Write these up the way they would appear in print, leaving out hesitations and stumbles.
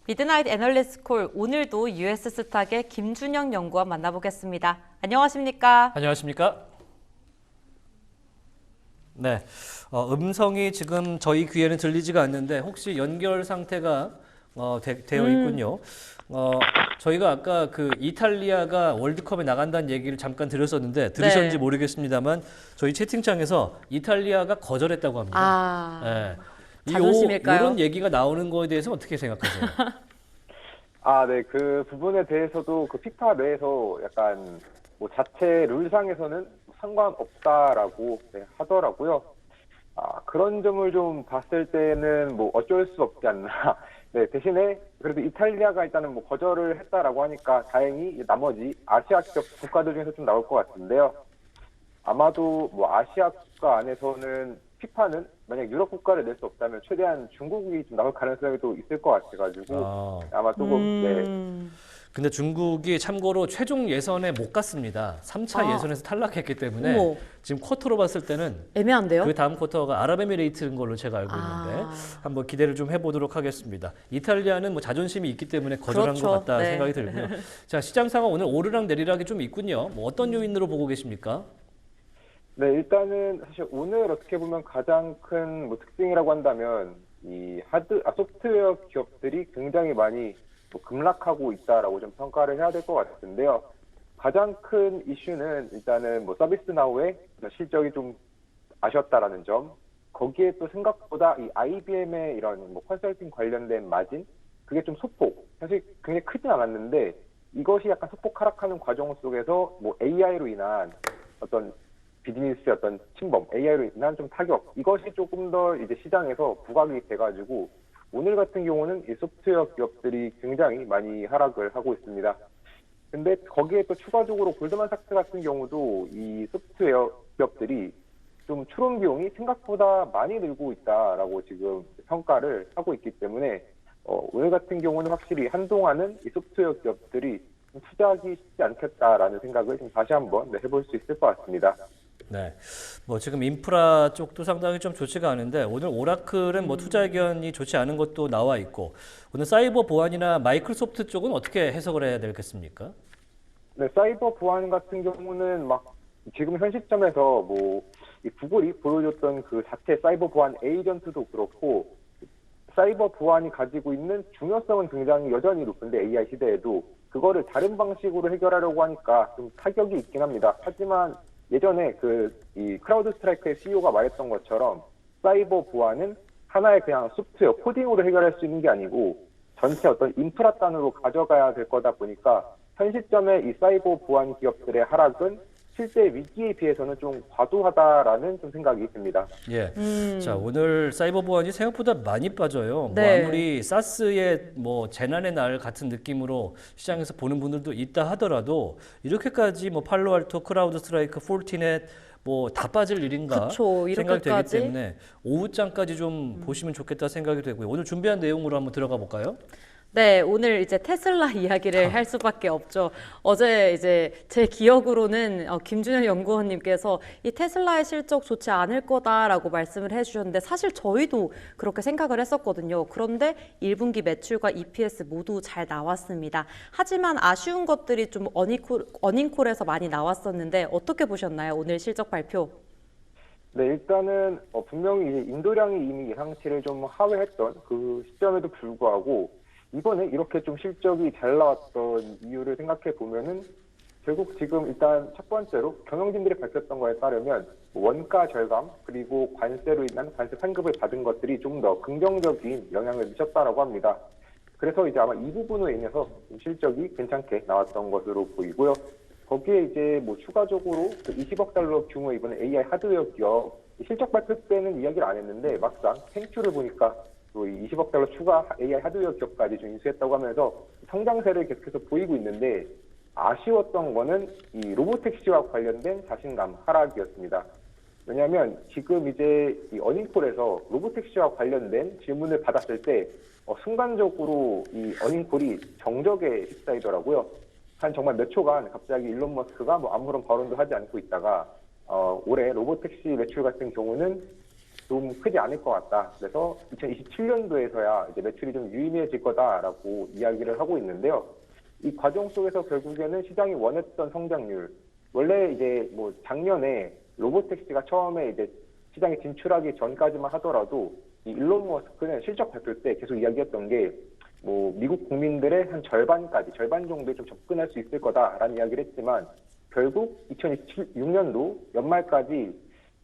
미드나잇 애널리스트 콜, 오늘도 US 스탁의 김준영 연구원 만나보겠습니다. 안녕하십니까? 안녕하십니까? 네, 음성이 지금 저희 귀에는 들리지가 않는데 혹시 연결 상태가 되어 있군요. 저희가 아까 그 이탈리아가 월드컵에 나간다는 얘기를 잠깐 드렸었는데 들으셨는지 네. 모르겠습니다만 저희 채팅창에서 이탈리아가 거절했다고 합니다. 아, 네. 자존심일까요? 이런 얘기가 나오는 거에 대해서 어떻게 생각하세요? 네. 그 부분에 대해서도 그 피파 내에서 약간 뭐 자체 룰상에서는 상관없다라고 하더라고요. 그런 점을 좀 봤을 때는 뭐 어쩔 수 없지 않나. 네, 대신에 그래도 이탈리아가 일단은 뭐 거절을 했다라고 하니까 다행히 나머지 아시아격 국가들 중에서 좀 나올 것 같은데요. 아마도 뭐 아시아 국가 안에서는 피파는 만약 유럽 국가를 낼 수 없다면 최대한 중국이 좀 나올 가능성이 또 있을 것 같아가지고 아마 조금 네. 근데 중국이 참고로 최종 예선에 못 갔습니다. 3차 예선에서 탈락했기 때문에 어머. 지금 쿼터로 봤을 때는 애매한데요? 그 다음 쿼터가 아랍에미레이트인 걸로 제가 알고 있는데 한번 기대를 좀 해보도록 하겠습니다. 이탈리아는 뭐 자존심이 있기 때문에 거절한 그렇죠. 것 같다 네. 생각이 들고요. 자, 시장 상황 오늘 오르락 내리락이 좀 있군요. 뭐 어떤 요인으로 보고 계십니까? 네, 일단은 사실 오늘 어떻게 보면 가장 큰 뭐 특징이라고 한다면 이 소프트웨어 기업들이 굉장히 많이 뭐 급락하고 있다라고 좀 평가를 해야 될 것 같은데요. 가장 큰 이슈는 일단은 뭐 서비스나우의 실적이 좀 아쉬웠다라는 점. 거기에 또 생각보다 이 IBM의 이런 뭐 컨설팅 관련된 마진 그게 좀 소폭 사실 굉장히 크진 않았는데 이것이 약간 소폭 하락하는 과정 속에서 뭐 AI로 인한 어떤 비즈니스의 어떤 침범, AI로 인한 좀 타격, 이것이 조금 더 이제 시장에서 부각이 돼가지고 오늘 같은 경우는 이 소프트웨어 기업들이 굉장히 많이 하락을 하고 있습니다. 근데 거기에 또 추가적으로 골드만삭스 같은 경우도 이 소프트웨어 기업들이 좀 추론 비용이 생각보다 많이 늘고 있다라고 지금 평가를 하고 있기 때문에 오늘 같은 경우는 확실히 한동안은 이 소프트웨어 기업들이 좀 투자하기 쉽지 않겠다라는 생각을 좀 다시 한번 해볼 수 있을 것 같습니다. 네, 뭐 지금 인프라 쪽도 상당히 좀 좋지가 않은데 오늘 오라클은 뭐 투자 의견이 좋지 않은 것도 나와 있고 오늘 사이버 보안이나 마이크로소프트 쪽은 어떻게 해석을 해야 되겠습니까? 네, 사이버 보안 같은 경우는 막 지금 현 시점에서 뭐 이 구글이 보여줬던 그 자체 사이버 보안 에이전트도 그렇고 사이버 보안이 가지고 있는 중요성은 굉장히 여전히 높은데 AI 시대에도 그거를 다른 방식으로 해결하려고 하니까 좀 타격이 있긴 합니다. 하지만 예전에 이 크라우드 스트라이크의 CEO가 말했던 것처럼 사이버 보안은 하나의 그냥 소프트웨어 코딩으로 해결할 수 있는 게 아니고 전체 어떤 인프라 단으로 가져가야 될 거다 보니까 현 시점에 이 사이버 보안 기업들의 하락은 실제 위기에 비해서는 좀 과도하다라는 좀 생각이 듭니다. 예. 자, 오늘 사이버 보안이 생각보다 많이 빠져요. 네. 뭐 아무리 사스의 뭐 재난의 날 같은 느낌으로 시장에서 보는 분들도 있다 하더라도 이렇게까지 뭐 팔로알토, 크라우드 스트라이크, 폴티넷 뭐 다 빠질 일인가 그쵸, 생각이 되기 이렇게까지? 때문에 오후장까지 좀 보시면 좋겠다 생각이 되고요. 오늘 준비한 내용으로 한번 들어가 볼까요? 네, 오늘 이제 테슬라 이야기를 할 수밖에 없죠. 어제 이제 제 기억으로는 김준현 연구원님께서 이 테슬라의 실적 좋지 않을 거다라고 말씀을 해주셨는데 사실 저희도 그렇게 생각을 했었거든요. 그런데 1분기 매출과 EPS 모두 잘 나왔습니다. 하지만 아쉬운 것들이 좀 어닝콜에서 많이 나왔었는데 어떻게 보셨나요? 오늘 실적 발표? 네, 일단은 분명히 이제 인도량이 이미 예상치를 좀 하회했던 그 시점에도 불구하고 이번에 이렇게 좀 실적이 잘 나왔던 이유를 생각해 보면은 결국 지금 일단 첫 번째로 경영진들이 밝혔던 거에 따르면 원가 절감 그리고 관세로 인한 관세 환급을 받은 것들이 좀 더 긍정적인 영향을 미쳤다라고 합니다. 그래서 이제 아마 이 부분으로 인해서 실적이 괜찮게 나왔던 것으로 보이고요. 거기에 이제 뭐 추가적으로 그 20억 달러 규모 이번에 AI 하드웨어 기업 실적 발표 때는 이야기를 안 했는데 막상 생추를 보니까 또 20억 달러 추가 AI 하드웨어 기업까지 좀 인수했다고 하면서 성장세를 계속해서 보이고 있는데 아쉬웠던 거는 이 로보택시와 관련된 자신감 하락이었습니다. 왜냐하면 지금 이제 이 어닝콜에서 로보택시와 관련된 질문을 받았을 때 순간적으로 이 어닝콜이 정적에 휩싸이더라고요. 한 정말 몇 초간 갑자기 일론 머스크가 뭐 아무런 발언도 하지 않고 있다가 올해 로보택시 매출 같은 경우는 좀 크지 않을 것 같다. 그래서 2027년도에서야 이제 매출이 좀 유의미해질 거다라고 이야기를 하고 있는데요. 이 과정 속에서 결국에는 시장이 원했던 성장률, 원래 이제 뭐 작년에 로보택시가 처음에 이제 시장에 진출하기 전까지만 하더라도 이 일론 머스크는 실적 발표 때 계속 이야기했던 게 뭐 미국 국민들의 한 절반 정도에 좀 접근할 수 있을 거다라는 이야기를 했지만 결국 2026년도 연말까지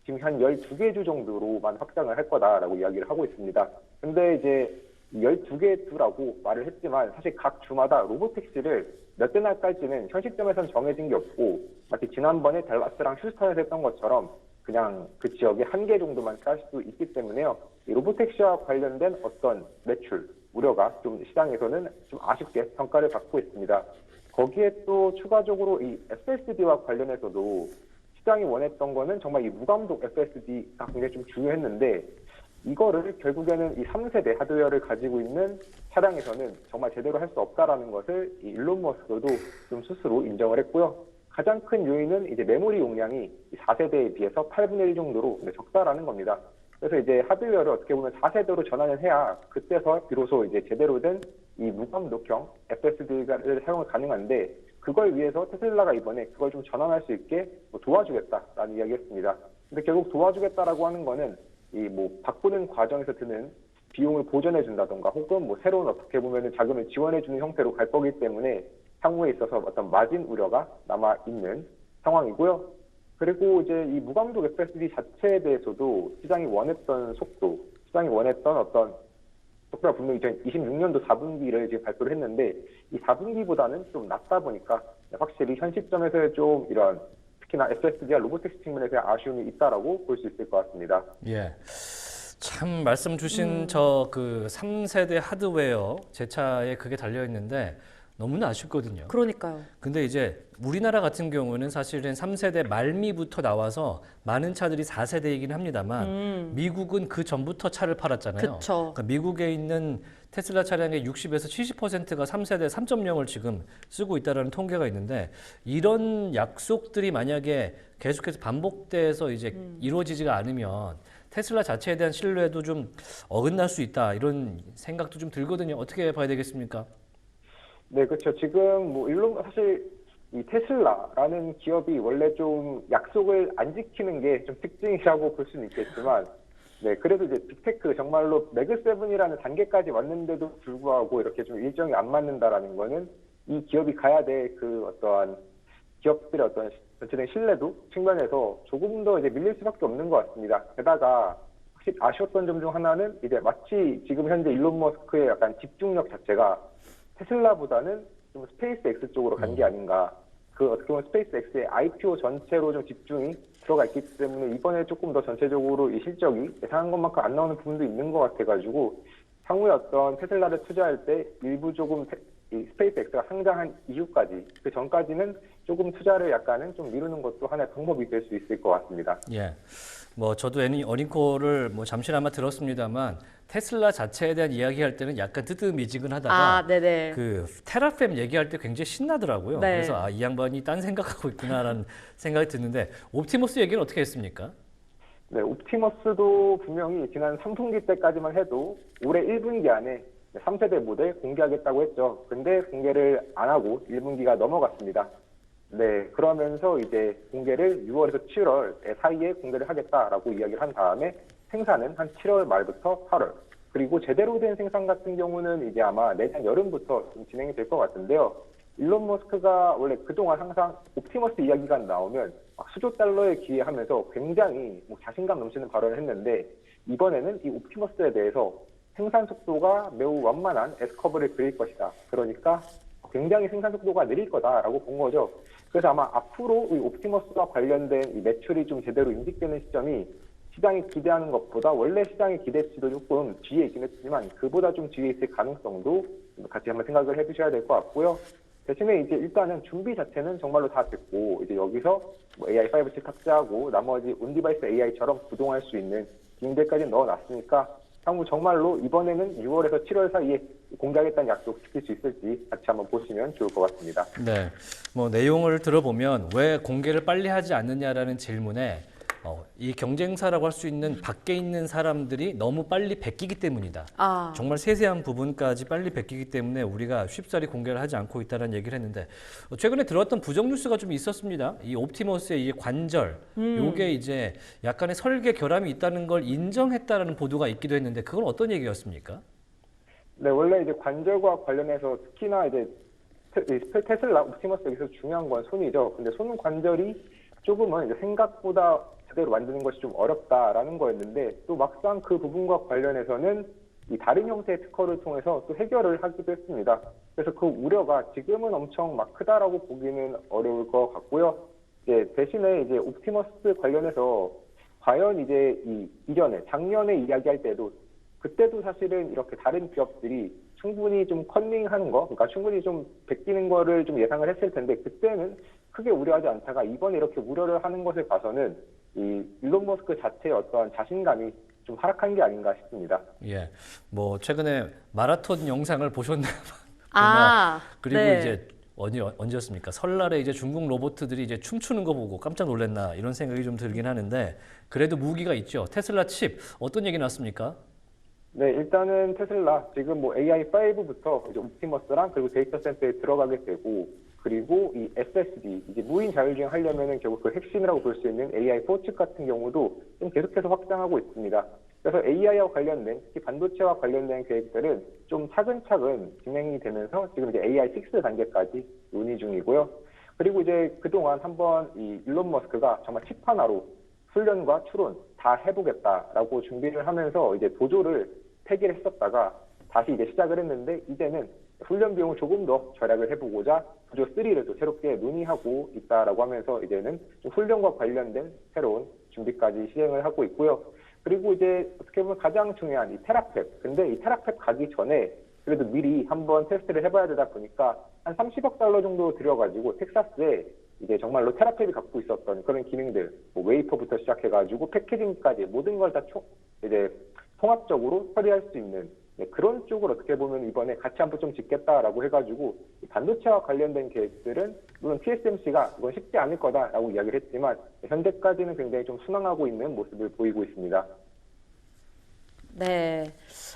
지금 한 12개 주 정도로만 확장을 할 거다라고 이야기를 하고 있습니다. 근데 이제 12개 주라고 말을 했지만 사실 각 주마다 로보택시를 몇 대나 깔지는 현 시점에선 정해진 게 없고 마치 지난번에 댈러스랑 휴스턴에서 했던 것처럼 그냥 그 지역에 한 개 정도만 깔 수 있기 때문에요. 이 로보택시와 관련된 어떤 매출, 우려가 좀 시장에서는 좀 아쉽게 평가를 받고 있습니다. 거기에 또 추가적으로 이 FSD와 관련해서도 시장이 원했던 거는 정말 이 무감독 FSD가 굉장히 좀 중요했는데 이거를 결국에는 이 3세대 하드웨어를 가지고 있는 차량에서는 정말 제대로 할 수 없다라는 것을 이 일론 머스크도 좀 스스로 인정을 했고요. 가장 큰 요인은 이제 메모리 용량이 4세대에 비해서 8분의 1 정도로 적다라는 겁니다. 그래서 이제 하드웨어를 어떻게 보면 4세대로 전환을 해야 그때서 비로소 이제 제대로 된 이 무감독형 FSD를 사용 가능한데 그걸 위해서 테슬라가 이번에 그걸 좀 전환할 수 있게 도와주겠다라는 이야기했습니다. 근데 결국 도와주겠다라고 하는 거는 이 뭐 바꾸는 과정에서 드는 비용을 보전해 준다던가 혹은 뭐 새로운 어떻게 보면은 자금을 지원해 주는 형태로 갈 거기 때문에 향후에 있어서 어떤 마진 우려가 남아 있는 상황이고요. 그리고 이제 이 무감독 FSD 자체에 대해서도 시장이 원했던 속도, 시장이 원했던 어떤 속도가 분명히 2026년도 4분기를 지금 발표를 했는데 이 4분기보다는 좀 낮다 보니까 확실히 현 시점에서의 좀 이런 특히나 FSD와 로보택시 측면에서의 아쉬움이 있다라고 볼 수 있을 것 같습니다. 예. 참 말씀 주신 저 그 3세대 하드웨어 제 차에 그게 달려 있는데 너무나 아쉽거든요. 그러니까요. 근데 이제 우리나라 같은 경우는 사실은 3세대 말미부터 나와서 많은 차들이 4세대이긴 합니다만 미국은 그 전부터 차를 팔았잖아요. 그쵸. 그러니까 미국에 있는 테슬라 차량의 60에서 70%가 3세대 3.0을 지금 쓰고 있다는 통계가 있는데 이런 약속들이 만약에 계속해서 반복돼서 이제 이루어지지가 않으면 테슬라 자체에 대한 신뢰도 좀 어긋날 수 있다 이런 생각도 좀 들거든요. 어떻게 봐야 되겠습니까? 네, 그렇죠. 지금 뭐 일론 사실 이 테슬라라는 기업이 원래 좀 약속을 안 지키는 게 좀 특징이라고 볼 수는 있겠지만, 네, 그래도 이제 빅테크 정말로 매그7이라는 단계까지 왔는데도 불구하고 이렇게 좀 일정이 안 맞는다라는 거는 이 기업이 가야 될 그 어떠한 기업들의 어떤 전체적인 신뢰도 측면에서 조금 더 이제 밀릴 수밖에 없는 것 같습니다. 게다가 확실히 아쉬웠던 점 중 하나는 이제 마치 지금 현재 일론 머스크의 약간 집중력 자체가 테슬라보다는 좀 스페이스 X 쪽으로 간 게 아닌가. 그 어떻게 보면 스페이스 X의 IPO 전체로 좀 집중이 들어가 있기 때문에 이번에 조금 더 전체적으로 이 실적이 예상한 것만큼 안 나오는 부분도 있는 것 같아가지고 향후에 어떤 테슬라를 투자할 때 일부 조금 이 스페이스 X가 상장한 이후까지 그 전까지는 조금 투자를 약간은 좀 미루는 것도 하나의 방법이 될 수 있을 것 같습니다. 예. 뭐 저도 어닝콜을 뭐 잠시나마 들었습니다만 테슬라 자체에 대한 이야기할 때는 약간 뜨뜻미지근하다가 네네. 그 테라팸 얘기할 때 굉장히 신나더라고요. 네. 그래서 이 양반이 딴 생각하고 있구나라는 생각이 드는데 옵티머스 얘기는 어떻게 했습니까? 네, 옵티머스도 분명히 지난 3분기 때까지만 해도 올해 1분기 안에 3세대 모델 공개하겠다고 했죠. 근데 공개를 안 하고 1분기가 넘어갔습니다. 네, 그러면서 이제 공개를 6월에서 7월 사이에 공개를 하겠다라고 이야기를 한 다음에 생산은 한 7월 말부터 8월. 그리고 제대로 된 생산 같은 경우는 이제 아마 내년 여름부터 좀 진행이 될 것 같은데요. 일론 머스크가 원래 그동안 항상 옵티머스 이야기가 나오면 막 수조 달러에 기여하면서 굉장히 뭐 자신감 넘치는 발언을 했는데 이번에는 이 옵티머스에 대해서 생산 속도가 매우 완만한 S커브를 그릴 것이다. 그러니까 굉장히 생산 속도가 느릴 거다라고 본 거죠. 그래서 아마 앞으로 이 옵티머스와 관련된 이 매출이 좀 제대로 인식되는 시점이 시장이 기대하는 것보다 원래 시장의 기대치도 조금 뒤에 있긴 했지만 그보다 좀 뒤에 있을 가능성도 같이 한번 생각을 해주셔야 될 것 같고요. 대신에 이제 일단은 준비 자체는 정말로 다 됐고 이제 여기서 뭐 AI5 칩 탑재하고 나머지 온디바이스 AI처럼 구동할 수 있는 기능들까지 넣어놨으니까 향후 정말로 이번에는 6월에서 7월 사이에 공개하겠다는 약속 지킬 수 있을지 같이 한번 보시면 좋을 것 같습니다. 네, 뭐 내용을 들어보면 왜 공개를 빨리 하지 않느냐라는 질문에 이 경쟁사라고 할 수 있는 밖에 있는 사람들이 너무 빨리 베끼기 때문이다. 아, 정말 세세한 부분까지 빨리 베끼기 때문에 우리가 쉽사리 공개를 하지 않고 있다는 얘기를 했는데 최근에 들어왔던 부정 뉴스가 좀 있었습니다. 이 옵티머스의 이 관절, 요게 이제 약간의 설계 결함이 있다는 걸 인정했다라는 보도가 있기도 했는데 그건 어떤 얘기였습니까? 네, 원래 이제 관절과 관련해서 특히나 이제 테슬라 옵티머스 여기서 중요한 건 손이죠. 근데 손 관절이 조금은 이제 생각보다 제대로 만드는 것이 좀 어렵다라는 거였는데 또 막상 그 부분과 관련해서는 이 다른 형태의 특허를 통해서 또 해결을 하기도 했습니다. 그래서 그 우려가 지금은 엄청 막 크다라고 보기는 어려울 것 같고요. 대신에 이제 옵티머스 관련해서 과연 이제 이전에 작년에 이야기할 때도 그때도 사실은 이렇게 다른 기업들이 충분히 좀 컨닝하는 거, 그러니까 충분히 좀 베끼는 거를 좀 예상을 했을 텐데 그때는 크게 우려하지 않다가 이번에 이렇게 우려를 하는 것에 봐서는 이 일론 머스크 자체의 어떠한 자신감이 좀 하락한 게 아닌가 싶습니다. 예, 뭐 최근에 마라톤 영상을 보셨나요? 아, 그리고 네. 이제 언제였습니까? 설날에 이제 중국 로봇들이 이제 춤추는 거 보고 깜짝 놀랐나 이런 생각이 좀 들긴 하는데 그래도 무기가 있죠. 테슬라 칩 어떤 얘기 났습니까? 네, 일단은 테슬라 지금 뭐 AI5부터 이제 옵티머스랑 그리고 데이터 센터에 들어가게 되고 그리고 이 SSD 이제 무인 자율주행 하려면은 결국 그 핵심이라고 볼 수 있는 AI4 칩 같은 경우도 좀 계속해서 확장하고 있습니다. 그래서 AI와 관련된 특히 반도체와 관련된 계획들은 좀 차근차근 진행이 되면서 지금 이제 AI6 단계까지 논의 중이고요. 그리고 이제 그동안 한번 이 일론 머스크가 정말 칩 하나로 훈련과 추론 다 해보겠다라고 준비를 하면서 이제 도조를 폐기를 했었다가 다시 이제 시작을 했는데 이제는 훈련 비용을 조금 더 절약을 해보고자 도조 3를 또 새롭게 논의하고 있다라고 하면서 이제는 좀 훈련과 관련된 새로운 준비까지 시행을 하고 있고요. 그리고 이제 어떻게 보면 가장 중요한 이 테라펩. 근데 이 테라펩 가기 전에 그래도 미리 한번 테스트를 해봐야 되다 보니까 한 30억 달러 정도 들여가지고 텍사스에 이제 정말로 테라펩이 갖고 있었던 그런 기능들, 뭐 웨이퍼부터 시작해가지고 패키징까지 모든 걸 다 이제 통합적으로 처리할 수 있는 그런 쪽을 어떻게 보면 이번에 같이 한번 좀 짓겠다라고 해가지고 반도체와 관련된 계획들은 물론 TSMC가 이건 쉽지 않을 거다라고 이야기를 했지만 현재까지는 굉장히 좀 순항하고 있는 모습을 보이고 있습니다. 네.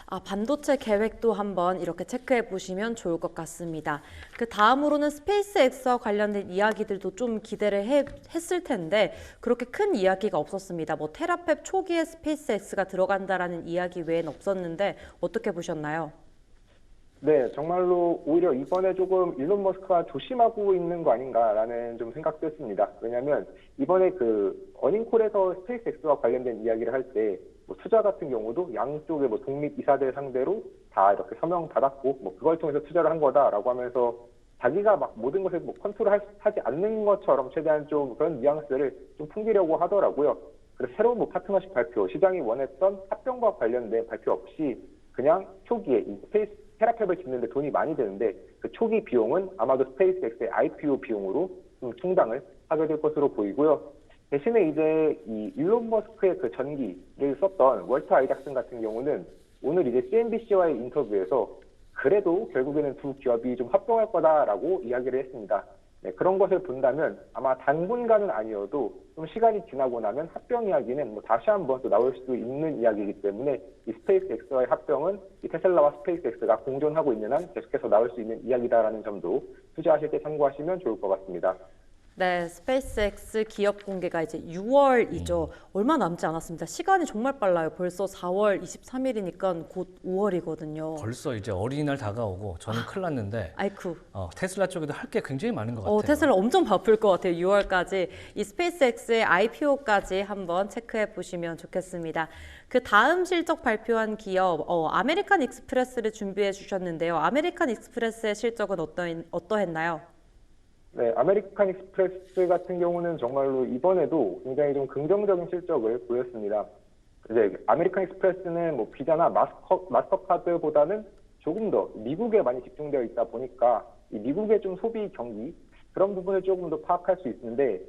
아, 반도체 계획도 한번 이렇게 체크해 보시면 좋을 것 같습니다. 그 다음으로는 스페이스X와 관련된 이야기들도 좀 기대를 했을 텐데 그렇게 큰 이야기가 없었습니다. 뭐 테라펩 초기에 스페이스X가 들어간다라는 이야기 외엔 없었는데 어떻게 보셨나요? 네, 정말로 오히려 이번에 조금 일론 머스크가 조심하고 있는 거 아닌가라는 좀 생각도 했습니다. 왜냐하면 이번에 그 어닝콜에서 스페이스X와 관련된 이야기를 할 때 뭐 투자 같은 경우도 양쪽의 뭐 독립 이사들 상대로 다 이렇게 서명 받았고 뭐 그걸 통해서 투자를 한 거다라고 하면서 자기가 막 모든 것을 뭐 컨트롤하지 않는 것처럼 최대한 좀 그런 뉘앙스를 좀 풍기려고 하더라고요. 그래서 새로운 뭐 파트너십 발표, 시장이 원했던 합병과 관련된 발표 없이 그냥 초기에 이 스페이스 테라펩을 짓는데 돈이 많이 드는데 그 초기 비용은 아마도 스페이스X의 IPO 비용으로 좀 충당을 하게 될 것으로 보이고요. 대신에 이제 이 일론 머스크의 그 전기를 썼던 월터 아이작슨 같은 경우는 오늘 이제 CNBC와의 인터뷰에서 그래도 결국에는 두 기업이 좀 합병할 거다라고 이야기를 했습니다. 네, 그런 것을 본다면 아마 당분간은 아니어도 좀 시간이 지나고 나면 합병 이야기는 뭐 다시 한번 또 나올 수도 있는 이야기이기 때문에 이 스페이스X와의 합병은 이 테슬라와 스페이스X가 공존하고 있는 한 계속해서 나올 수 있는 이야기다라는 점도 투자하실 때 참고하시면 좋을 것 같습니다. 네, 스페이스X 기업 공개가 이제 6월이죠. 얼마 남지 않았습니다. 시간이 정말 빨라요. 벌써 4월 23일이니까 곧 5월이거든요. 벌써 이제 어린이날 다가오고 저는 큰일 났는데 아이쿠. 테슬라 쪽에도 할 게 굉장히 많은 것 같아요. 테슬라 엄청 바쁠 것 같아요. 6월까지. 이 스페이스X의 IPO까지 한번 체크해 보시면 좋겠습니다. 그 다음 실적 발표한 기업, 아메리칸 익스프레스를 준비해 주셨는데요. 아메리칸 익스프레스의 실적은 어떠했나요? 네, 아메리칸 익스프레스 같은 경우는 정말로 이번에도 굉장히 좀 긍정적인 실적을 보였습니다. 이제 아메리칸 익스프레스는 뭐 비자나 마스터카드보다는 조금 더 미국에 많이 집중되어 있다 보니까 이 미국의 좀 소비 경기 그런 부분을 조금 더 파악할 수 있는데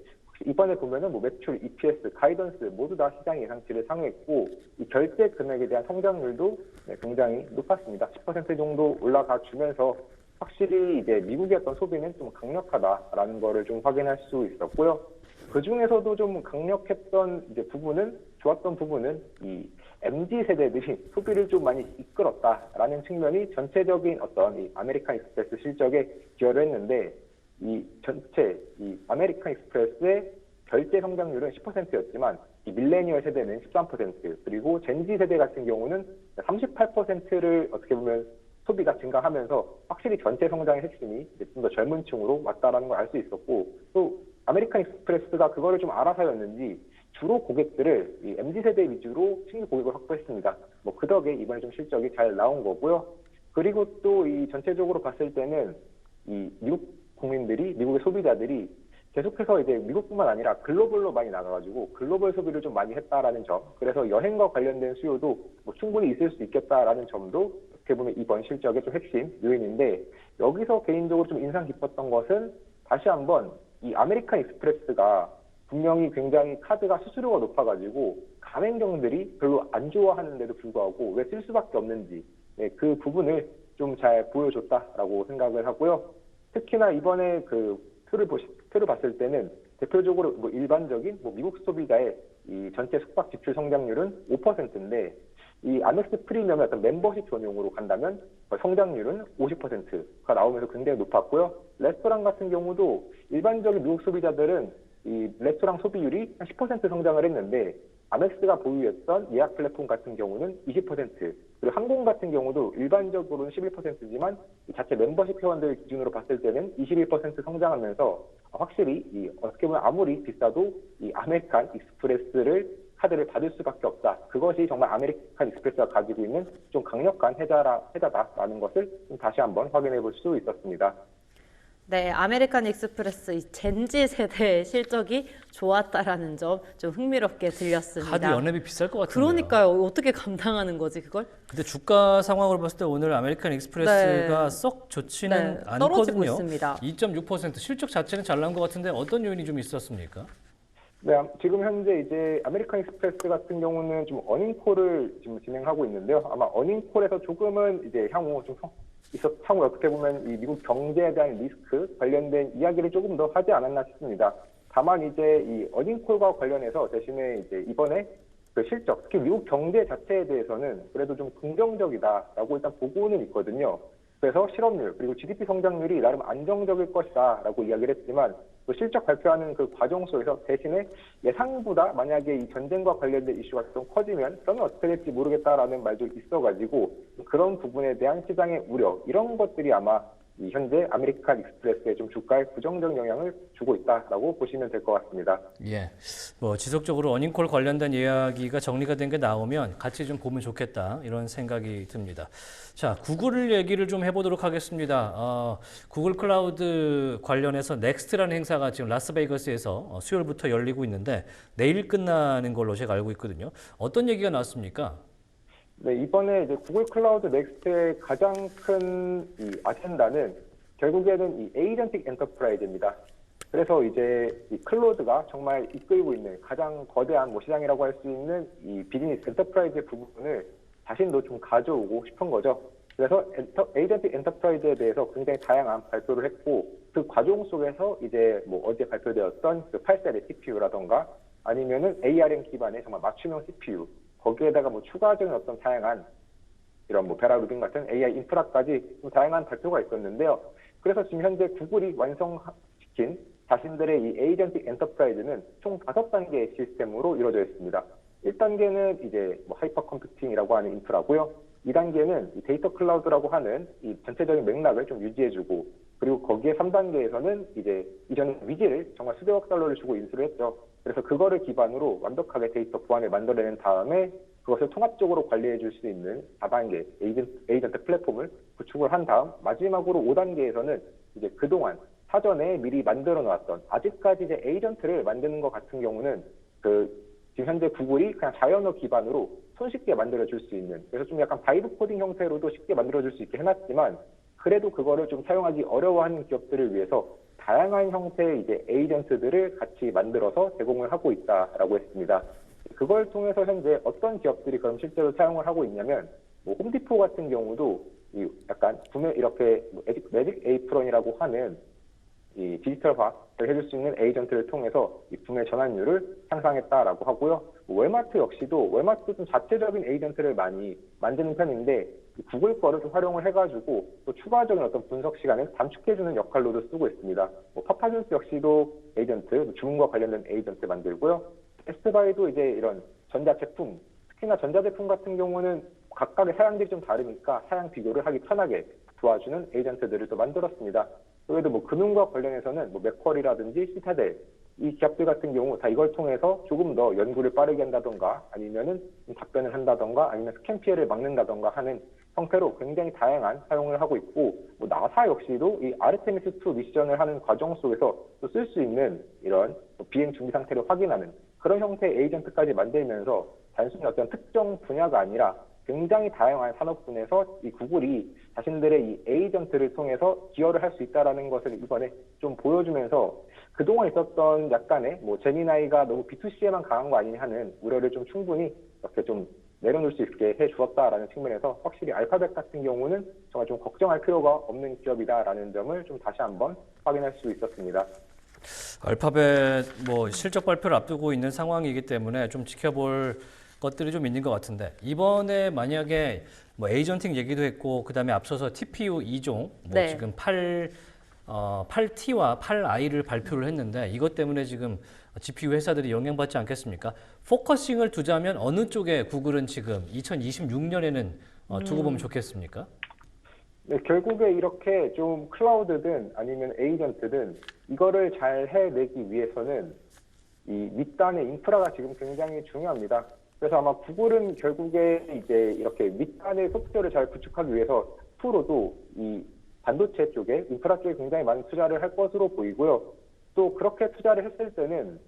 이번에 보면은 뭐 매출, EPS, 가이던스 모두 다 시장 예상치를 상회했고 이 결제 금액에 대한 성장률도 굉장히 높았습니다. 10% 정도 올라가 주면서 확실히 이제 미국의 어떤 소비는 좀 강력하다라는 거를 좀 확인할 수 있었고요. 그 중에서도 좀 강력했던 이제 부분은 좋았던 부분은 이 MZ 세대들이 소비를 좀 많이 이끌었다라는 측면이 전체적인 어떤 이 아메리칸 익스프레스 실적에 기여를 했는데 이 전체 이 아메리칸 익스프레스의 결제 성장률은 10%였지만 이 밀레니얼 세대는 13% 그리고 젠지 세대 같은 경우는 38%를 어떻게 보면 소비가 증가하면서 확실히 전체 성장의 핵심이 좀 더 젊은 층으로 왔다라는 걸 알 수 있었고 또 아메리칸 익스프레스가 그거를 좀 알아서였는지 주로 고객들을 이 MZ 세대 위주로 신규 고객을 확보했습니다. 뭐 그 덕에 이번에 좀 실적이 잘 나온 거고요. 그리고 또 이 전체적으로 봤을 때는 이 미국 국민들이 미국의 소비자들이 계속해서 이제 미국뿐만 아니라 글로벌로 많이 나가가지고 글로벌 소비를 좀 많이 했다라는 점. 그래서 여행과 관련된 수요도 뭐 충분히 있을 수 있겠다라는 점도 어떻게 보면 이번 실적의 좀 핵심 요인인데 여기서 개인적으로 좀 인상 깊었던 것은 다시 한번 이 아메리칸 익스프레스가 분명히 굉장히 카드가 수수료가 높아가지고 가맹점들이 별로 안 좋아하는데도 불구하고 왜 쓸 수밖에 없는지 그 부분을 좀 잘 보여줬다라고 생각을 하고요. 특히나 이번에 그 표를 봤을 때는 대표적으로 뭐 일반적인 뭐 미국 소비자의 이 전체 숙박 지출 성장률은 5%인데 이 아멕스 프리미엄의 어떤 멤버십 전용으로 간다면 성장률은 50%가 나오면서 굉장히 높았고요. 레스토랑 같은 경우도 일반적인 미국 소비자들은 이 레스토랑 소비율이 한 10% 성장을 했는데 아멕스가 보유했던 예약 플랫폼 같은 경우는 20%, 그리고 항공 같은 경우도 일반적으로는 11%지만 자체 멤버십 회원들 기준으로 봤을 때는 21% 성장하면서 확실히 이 어떻게 보면 아무리 비싸도 이 아메리칸 익스프레스를 카드를 받을 수밖에 없다. 그것이 정말 아메리칸 익스프레스가 가지고 있는 좀 강력한 해자다라는 것을 좀 다시 한번 확인해 볼 수 있었습니다. 네, 아메리칸 익스프레스 이 젠지 세대의 실적이 좋았다라는 점 좀 흥미롭게 들렸습니다. 카드 연회비 비쌀 것 같은데요. 그러니까요. 어떻게 감당하는 거지 그걸? 근데 주가 상황으로 봤을 때 오늘 아메리칸 익스프레스가 네. 썩 좋지는 네, 떨어지고 않거든요. 있습니다. 2.6% 실적 자체는 잘 나온 것 같은데 어떤 요인이 좀 있었습니까? 네, 지금 현재 이제 아메리칸 익스프레스 같은 경우는 좀 어닝콜을 지금 진행하고 있는데요. 아마 어닝콜에서 조금은 이제 향후 어떻게 보면 이 미국 경제에 대한 리스크 관련된 이야기를 조금 더 하지 않았나 싶습니다. 다만 이제 이 어닝콜과 관련해서 대신에 이제 이번에 그 실적, 특히 미국 경제 자체에 대해서는 그래도 좀 긍정적이다라고 일단 보고는 있거든요. 그래서 실업률 그리고 GDP 성장률이 나름 안정적일 것이다라고 이야기를 했지만 또 실적 발표하는 그 과정 속에서 대신에 예상보다 만약에 이 전쟁과 관련된 이슈가 좀 커지면 그러면 어떻게 될지 모르겠다라는 말도 있어가지고 그런 부분에 대한 시장의 우려 이런 것들이 아마 이 현재 아메리칸 익스프레스의 좀 주가에 부정적 영향을 주고 있다라고 보시면 될 것 같습니다. 예, 뭐 지속적으로 어닝콜 관련된 이야기가 정리가 된 게 나오면 같이 좀 보면 좋겠다 이런 생각이 듭니다. 자, 구글 얘기를 좀 해보도록 하겠습니다. 구글 클라우드 관련해서 넥스트라는 행사가 지금 라스베이거스에서 수요일부터 열리고 있는데 내일 끝나는 걸로 제가 알고 있거든요. 어떤 얘기가 나왔습니까? 네, 이번에 이제 구글 클라우드 넥스트의 가장 큰 이 아젠다는 결국에는 이 에이전틱 엔터프라이즈입니다. 그래서 이제 이 클로드가 정말 이끌고 있는 가장 거대한 뭐 시장이라고 할 수 있는 이 비즈니스 엔터프라이즈 부분을 자신도 좀 가져오고 싶은 거죠. 그래서 에이전틱 엔터프라이즈에 대해서 굉장히 다양한 발표를 했고 그 과정 속에서 이제 뭐 어제 발표되었던 그 8세대 CPU라던가 아니면은 ARM 기반의 정말 맞춤형 CPU 거기에다가 뭐 추가적인 어떤 다양한 이런 뭐 베라루빈 같은 AI 인프라까지 좀 다양한 발표가 있었는데요. 그래서 지금 현재 구글이 완성시킨 자신들의 이 에이전틱 엔터프라이즈는 총 5단계의 시스템으로 이루어져 있습니다. 1단계는 이제 뭐 하이퍼 컴퓨팅이라고 하는 인프라고요. 2단계는 이 데이터 클라우드라고 하는 이 전체적인 맥락을 좀 유지해주고 그리고 거기에 3단계에서는 이제 이전에 위지를 정말 수백억 달러를 주고 인수를 했죠. 그래서 그거를 기반으로 완벽하게 데이터 보안을 만들어낸 다음에 그것을 통합적으로 관리해 줄 수 있는 4단계 에이전트 플랫폼을 구축을 한 다음 마지막으로 5단계에서는 이제 그동안 사전에 미리 만들어 놓았던 아직까지 이제 에이전트를 만드는 것 같은 경우는 지금 현재 구글이 그냥 자연어 기반으로 손쉽게 만들어 줄 수 있는 그래서 좀 약간 바이브 코딩 형태로도 쉽게 만들어 줄 수 있게 해놨지만 그래도 그거를 좀 사용하기 어려워하는 기업들을 위해서 다양한 형태의 이제 에이전트들을 같이 만들어서 제공을 하고 있다라고 했습니다. 그걸 통해서 현재 어떤 기업들이 그럼 실제로 사용을 하고 있냐면 뭐 홈디포 같은 경우도 이 약간 구매 이렇게 뭐 매직 에이프런이라고 하는 이 디지털화를 해줄 수 있는 에이전트를 통해서 이 구매 전환율을 향상했다라고 하고요. 월마트 역시도 월마트도 좀 자체적인 에이전트를 많이 만드는 편인데 구글 거를 좀 활용을 해가지고 또 추가적인 어떤 분석 시간을 단축해주는 역할로도 쓰고 있습니다. 파파존스 역시도 에이전트, 주문과 관련된 에이전트 만들고요. 베스트바이도 이제 이런 전자제품, 특히나 전자제품 같은 경우는 각각의 사양들이 좀 다르니까 사양 비교를 하기 편하게 도와주는 에이전트들을 또 만들었습니다. 그래도 뭐 금융과 관련해서는 뭐 맥쿼리라든지 시타델 이 기업들 같은 경우 다 이걸 통해서 조금 더 연구를 빠르게 한다던가 아니면은 답변을 한다던가 아니면 스캔 피해를 막는다던가 하는 형태로 굉장히 다양한 사용을 하고 있고 뭐 나사 역시도 이 아르테미스2 미션을 하는 과정 속에서 또 쓸 수 있는 이런 비행 준비 상태를 확인하는 그런 형태의 에이전트까지 만들면서 단순히 어떤 특정 분야가 아니라 굉장히 다양한 산업군에서 이 구글이 자신들의 이 에이전트를 통해서 기여를 할 수 있다라는 것을 이번에 좀 보여주면서 그동안 있었던 약간의 뭐 제미나이가 너무 B2C에만 강한 거 아니냐 하는 우려를 좀 충분히 이렇게 좀 내려놓을 수 있게 해 주었다라는 측면에서 확실히 알파벳 같은 경우는 정말 좀 걱정할 필요가 없는 기업이다라는 점을 좀 다시 한번 확인할 수 있었습니다. 알파벳 뭐 실적 발표를 앞두고 있는 상황이기 때문에 좀 지켜볼 것들이 좀 있는 것 같은데 이번에 만약에 뭐 에이전팅 얘기도 했고 그다음에 앞서서 TPU 2종 뭐 네. 지금 8T와 8I를 발표를 했는데 이것 때문에 지금 GPU 회사들이 영향받지 않겠습니까? 포커싱을 두자면 어느 쪽에 구글은 지금 2026년에는 두고 보면 좋겠습니까? 네, 결국에 이렇게 좀 클라우드든 아니면 에이전트든 이거를 잘 해내기 위해서는 이 밑단의 인프라가 지금 굉장히 중요합니다. 그래서 아마 구글은 결국에 이제 이렇게 밑단의 소프트웨어를 잘 구축하기 위해서 앞으로도 이 반도체 쪽에 인프라 쪽에 굉장히 많은 투자를 할 것으로 보이고요. 또 그렇게 투자를 했을 때는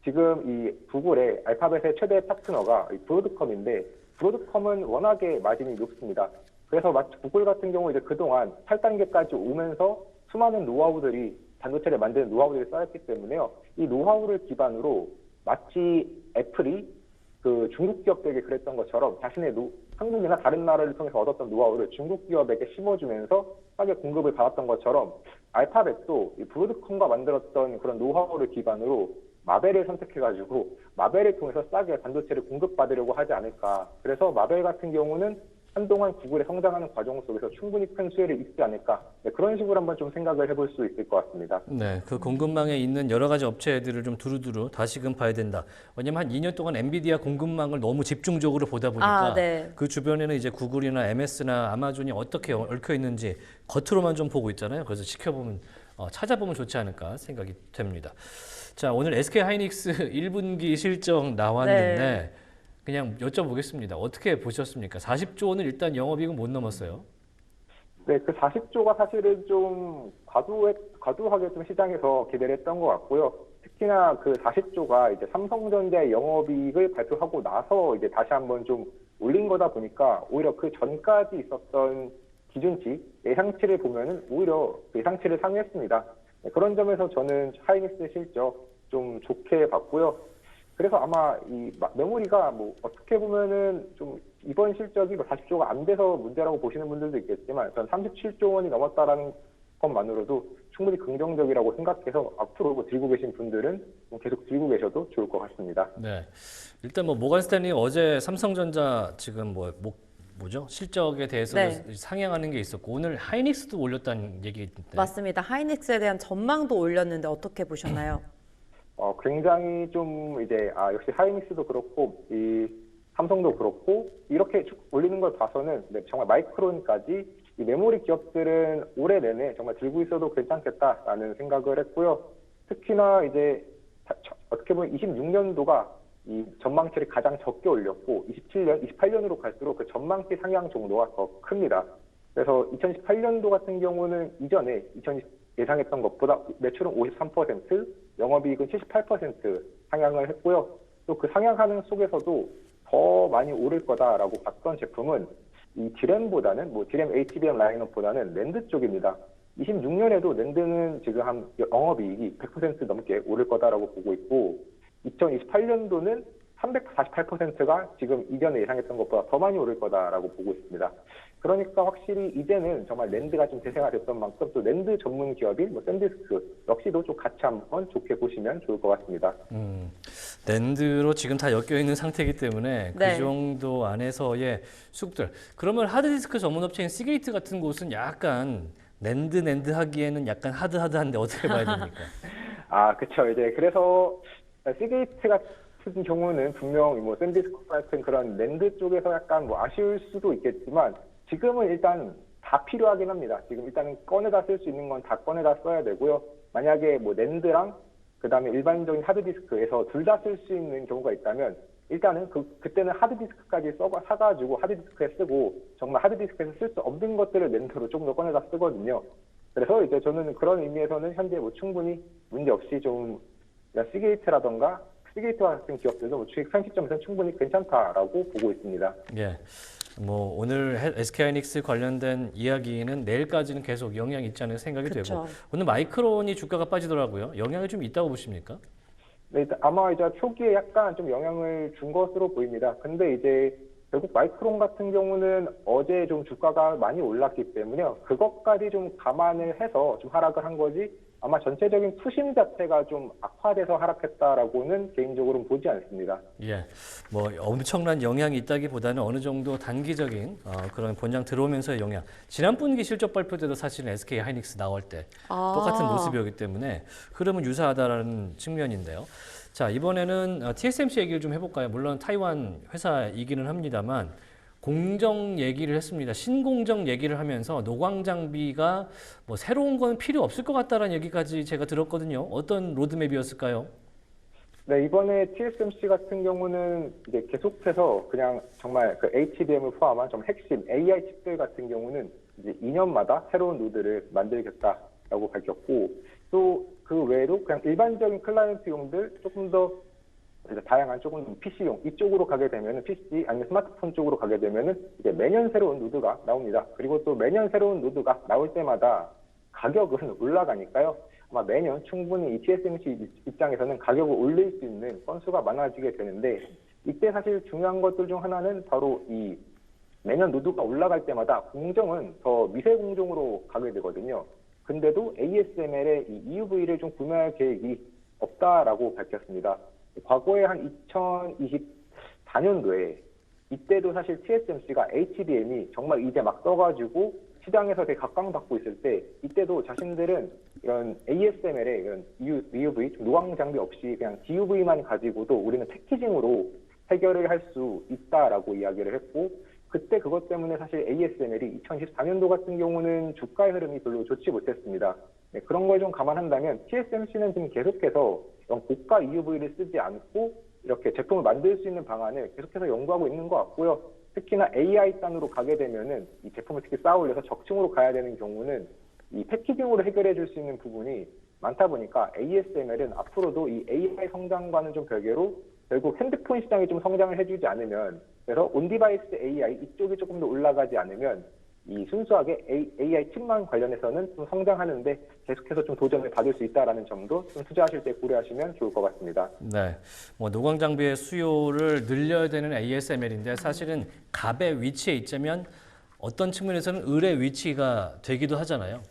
지금 이 구글의 알파벳의 최대 파트너가 이 브로드컴인데 브로드컴은 워낙에 마진이 높습니다. 그래서 마치 구글 같은 경우 이제 그동안 8단계까지 오면서 수많은 노하우들이 반도체를 만드는 노하우들이 쌓였기 때문에요. 이 노하우를 기반으로 마치 애플이 그 중국 기업들에게 그랬던 것처럼 자신의 한국이나 다른 나라를 통해서 얻었던 노하우를 중국 기업에게 심어주면서 싸게 공급을 받았던 것처럼 알파벳도 이 브로드컴과 만들었던 그런 노하우를 기반으로 마벨을 선택해가지고 마벨을 통해서 싸게 반도체를 공급받으려고 하지 않을까. 그래서 마벨 같은 경우는 한동안 구글의 성장하는 과정 속에서 충분히 큰 수혜를 입지 않을까. 네, 그런 식으로 한번 좀 생각을 해볼 수 있을 것 같습니다. 네, 그 공급망에 있는 여러 가지 업체들을 좀 두루두루 다시금 봐야 된다. 왜냐면 한 2년 동안 엔비디아 공급망을 너무 집중적으로 보다 보니까 네. 그 주변에는 이제 구글이나 MS나 아마존이 어떻게 얽혀 있는지 겉으로만 좀 보고 있잖아요. 그래서 지켜보면 찾아보면 좋지 않을까 생각이 됩니다. 자, 오늘 SK 하이닉스 1분기 실적 나왔는데 네. 그냥 여쭤보겠습니다. 어떻게 보셨습니까? 40조 원을 일단 영업이익은 못 넘었어요. 네, 그 40조가 사실은 좀 과도하게 좀 시장에서 기대를 했던 것 같고요. 특히나 그 40조가 이제 삼성전자의 영업이익을 발표하고 나서 이제 다시 한번 좀 올린 거다 보니까 오히려 그 전까지 있었던 기준치, 예상치를 보면은 오히려 그 예상치를 상회했습니다. 네, 그런 점에서 저는 하이닉스 실적 좀 좋게 봤고요. 그래서 아마 이 메모리가 뭐 어떻게 보면은 좀 이번 실적이 40조가 안 돼서 문제라고 보시는 분들도 있겠지만 전 37조 원이 넘었다라는 것만으로도 충분히 긍정적이라고 생각해서 앞으로 뭐 들고 계신 분들은 계속 들고 계셔도 좋을 것 같습니다. 네, 일단 뭐 모건 스탠리 어제 삼성전자 지금 뭐죠? 실적에 대해서 네. 상향하는 게 있었고 오늘 하이닉스도 올렸다는 얘기인데. 맞습니다. 하이닉스에 대한 전망도 올렸는데 어떻게 보셨나요? 굉장히 좀 이제 역시 하이닉스도 그렇고 이 삼성도 그렇고 이렇게 쭉 올리는 걸 봐서는 정말 마이크론까지 이 메모리 기업들은 올해 내내 정말 들고 있어도 괜찮겠다라는 생각을 했고요. 특히나 이제 어떻게 보면 26년도가 이 전망치를 가장 적게 올렸고 27년, 28년으로 갈수록 그 전망치 상향 정도가 더 큽니다. 그래서 2018년도 같은 경우는 이전에 예상했던 것보다 매출은 53%, 영업이익은 78% 상향을 했고요. 또 그 상향하는 속에서도 더 많이 오를 거다라고 봤던 제품은 이 디램보다는 디램 HBM 라인업보다는 낸드 쪽입니다. 26년에도 낸드는 지금 한 영업이익이 100% 넘게 오를 거다라고 보고 있고 2028년도는 348%가 지금 이전에 예상했던 것보다 더 많이 오를 거다라고 보고 있습니다. 그러니까 확실히 이제는 정말 랜드가 좀 대세가 됐던 만큼 또 랜드 전문 기업인 뭐 샌디스크 역시도 좀 같이 한번 좋게 보시면 좋을 것 같습니다. 랜드로 지금 다 엮여 있는 상태이기 때문에 네. 그 정도 안에서의 수급들. 그러면 하드디스크 전문 업체인 시게이트 같은 곳은 약간 랜드 하기에는 약간 하드한데 어떻게 봐야 됩니까? 그쵸. 이제 그래서 시게이트 같은 경우는 분명 뭐 샌디스크 같은 그런 랜드 쪽에서 약간 뭐 아쉬울 수도 있겠지만 지금은 일단 다 필요하긴 합니다. 지금 일단은 꺼내다 쓸 수 있는 건 다 꺼내다 써야 되고요. 만약에 뭐 랜드랑 그다음에 일반적인 하드디스크에서 둘 다 쓸 수 있는 경우가 있다면 일단은 그때는 하드디스크까지 사가지고 하드디스크에 쓰고 정말 하드디스크에서 쓸 수 없는 것들을 랜드로 조금 더 꺼내다 쓰거든요. 그래서 이제 저는 그런 의미에서는 현재 뭐 충분히 문제 없이 좀 시게이트라던가 시게이트와 같은 기업들도 뭐 주식 상식점에서는 충분히 괜찮다라고 보고 있습니다. 예. 뭐 오늘 SK하이닉스 관련된 이야기는 내일까지는 계속 영향이 있지 않을까 생각이 그쵸. 되고 오늘 마이크론이 주가가 빠지더라고요. 영향이 좀 있다고 보십니까? 네, 아마 이제 초기에 약간 좀 영향을 준 것으로 보입니다. 근데 이제 결국 마이크론 같은 경우는 어제 좀 주가가 많이 올랐기 때문에요. 그것까지 좀 감안을 해서 좀 하락을 한 거지 아마 전체적인 투심 자체가 좀 악화돼서 하락했다라고는 개인적으로는 보지 않습니다. 예, 뭐 엄청난 영향이 있다기보다는 어느 정도 단기적인 그런 본장 들어오면서의 영향. 지난 분기 실적 발표 때도 사실은 SK 하이닉스 나올 때 똑같은 모습이었기 때문에 흐름은 유사하다라는 측면인데요. 자, 이번에는 TSMC 얘기를 좀 해볼까요? 물론 타이완 회사이기는 합니다만 공정 얘기를 했습니다. 신공정 얘기를 하면서 노광 장비가 뭐 새로운 건 필요 없을 것 같다라는 얘기까지 제가 들었거든요. 어떤 로드맵이었을까요? 네, 이번에 TSMC 같은 경우는 이제 계속해서 그냥 정말 그 HBM을 포함한 좀 핵심 AI 칩들 같은 경우는 이제 2년마다 새로운 노드를 만들겠다라고 밝혔고 또 그 외에도 그냥 일반적인 클라이언트용들 조금 더 이제 다양한 조금 PC용 이쪽으로 가게 되면은 PC 아니면 스마트폰 쪽으로 가게 되면은 이제 매년 새로운 노드가 나옵니다. 그리고 또 매년 새로운 노드가 나올 때마다 가격은 올라가니까요. 아마 매년 충분히 이 TSMC 입장에서는 가격을 올릴 수 있는 건수가 많아지게 되는데 이때 사실 중요한 것들 중 하나는 바로 이 매년 노드가 올라갈 때마다 공정은 더 미세 공정으로 가게 되거든요. 근데도 ASML의 이 EUV를 좀 구매할 계획이 없다라고 밝혔습니다. 과거에 한 2024년도에 이때도 사실 TSMC가 HBM이 정말 이제 막 떠가지고 시장에서 되게 각광받고 있을 때 이때도 자신들은 이런 ASML의 이런 EUV 노광 장비 없이 그냥 DUV만 가지고도 우리는 패키징으로 해결을 할 수 있다라고 이야기를 했고 그때 그것 때문에 사실 ASML이 2024년도 같은 경우는 주가의 흐름이 별로 좋지 못했습니다. 네, 그런 걸 좀 감안한다면 TSMC는 지금 계속해서 이런 고가 EUV를 쓰지 않고 이렇게 제품을 만들 수 있는 방안을 계속해서 연구하고 있는 것 같고요. 특히나 AI 단으로 가게 되면은 이 제품을 특히 쌓아 올려서 적층으로 가야 되는 경우는 이 패키징으로 해결해 줄 수 있는 부분이 많다 보니까 ASML은 앞으로도 이 AI 성장과는 좀 별개로 결국 핸드폰 시장이 좀 성장을 해주지 않으면 그래서 온디바이스 AI 이쪽이 조금 더 올라가지 않으면 이 순수하게 AI 칩만 관련해서는 좀 성장하는데 계속해서 좀 도전을 받을 수 있다라는 점도 좀 투자하실 때 고려하시면 좋을 것 같습니다. 네, 뭐 노광 장비의 수요를 늘려야 되는 ASML인데 사실은 갑의 위치에 있자면 어떤 측면에서는 을의 위치가 되기도 하잖아요.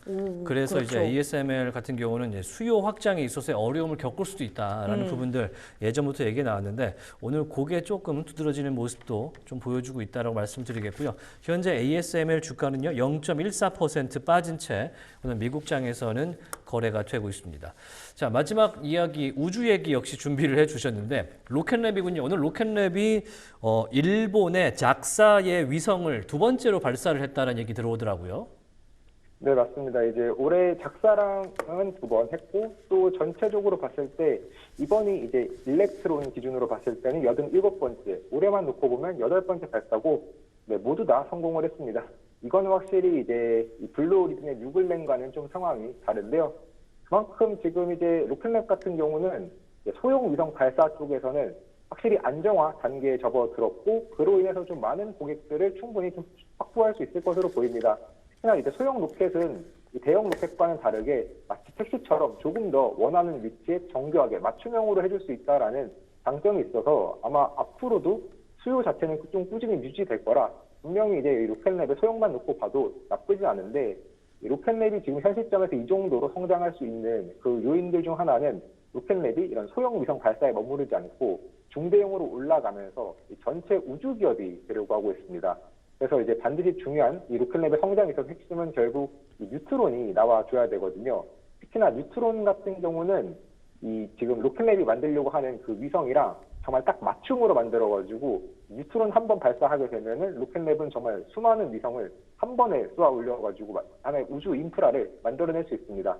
그래서 그렇죠. 이제 ASML 같은 경우는 이제 수요 확장에 있어서의 어려움을 겪을 수도 있다라는 부분들 예전부터 얘기 나왔는데 오늘 그게 조금 두드러지는 모습도 좀 보여주고 있다라고 말씀드리겠고요. 현재 ASML 주가는요 0.14% 빠진 채 오늘 미국장에서는 거래가 되고 있습니다. 자, 마지막 이야기 우주 얘기 역시 준비를 해주셨는데 로켓랩이군요. 오늘 로켓랩이 일본의 작사의 위성을 두 번째로 발사를 했다는 얘기 들어오더라고요. 네, 맞습니다. 이제 올해 작사랑은 2번 했고 또 전체적으로 봤을 때 이번이 이제 일렉트론 기준으로 봤을 때는 87번째, 올해만 놓고 보면 8번째 발사고 네, 모두 다 성공을 했습니다. 이건 확실히 이제 이 블루 오리진의 뉴글랜과는 좀 상황이 다른데요. 그만큼 지금 이제 로켓랩 같은 경우는 소형 위성 발사 쪽에서는 확실히 안정화 단계에 접어들었고 그로 인해서 좀 많은 고객들을 충분히 좀 확보할 수 있을 것으로 보입니다. 특히나 이제 소형 로켓은 이 대형 로켓과는 다르게 마치 택시처럼 조금 더 원하는 위치에 정교하게 맞춤형으로 해줄 수 있다라는 장점이 있어서 아마 앞으로도 수요 자체는 좀 꾸준히 유지될 거라 분명히 이제 이 로켓랩의 소형만 놓고 봐도 나쁘지 않은데 이 로켓랩이 지금 현 시점에서 이 정도로 성장할 수 있는 그 요인들 중 하나는 로켓랩이 이런 소형 위성 발사에 머무르지 않고 중대형으로 올라가면서 이 전체 우주 기업이 되려고 하고 있습니다. 그래서 이제 반드시 중요한 이 로켓랩의 성장에 있어서 핵심은 결국 이 뉴트론이 나와줘야 되거든요. 특히나 뉴트론 같은 경우는 이 지금 로켓랩이 만들려고 하는 그 위성이랑 정말 딱 맞춤으로 만들어가지고 뉴트론 한 번 발사하게 되면은 로켓랩은 정말 수많은 위성을 한 번에 쏘아 올려가지고 하나의 우주 인프라를 만들어낼 수 있습니다.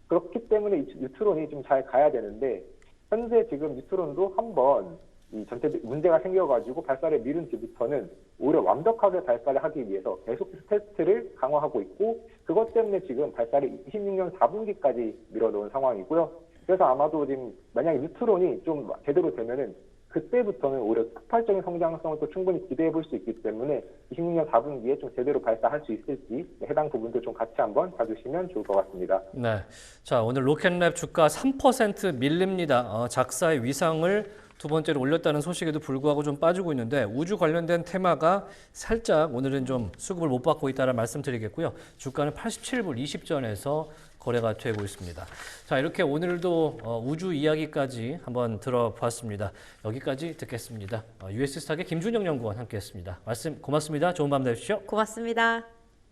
그렇기 때문에 이 뉴트론이 좀 잘 가야 되는데 현재 지금 뉴트론도 한번 이 전체 문제가 생겨가지고 발사를 미룬 뒤부터는 오히려 완벽하게 발사를 하기 위해서 계속해서 테스트를 강화하고 있고 그것 때문에 지금 발사를 26년 4분기까지 미뤄놓은 상황이고요. 그래서 아마도 지금 만약에 뉴트론이 좀 제대로 되면은 그때부터는 오히려 폭발적인 성장성을 또 충분히 기대해 볼 수 있기 때문에 26년 4분기에 좀 제대로 발사할 수 있을지 해당 부분도 좀 같이 한번 봐주시면 좋을 것 같습니다. 네. 자, 오늘 로켓랩 주가 3% 밀립니다. 작사의 위상을 두 번째로 올렸다는 소식에도 불구하고 좀 빠지고 있는데 우주 관련된 테마가 살짝 오늘은 좀 수급을 못 받고 있다는 말씀드리겠고요. 주가는 87불 20전에서 거래가 되고 있습니다. 자, 이렇게 오늘도 우주 이야기까지 한번 들어봤습니다. 여기까지 듣겠습니다. US스탁의 김준영 연구원 함께했습니다. 말씀 고맙습니다. 좋은 밤 되십시오. 고맙습니다.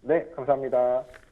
네, 감사합니다.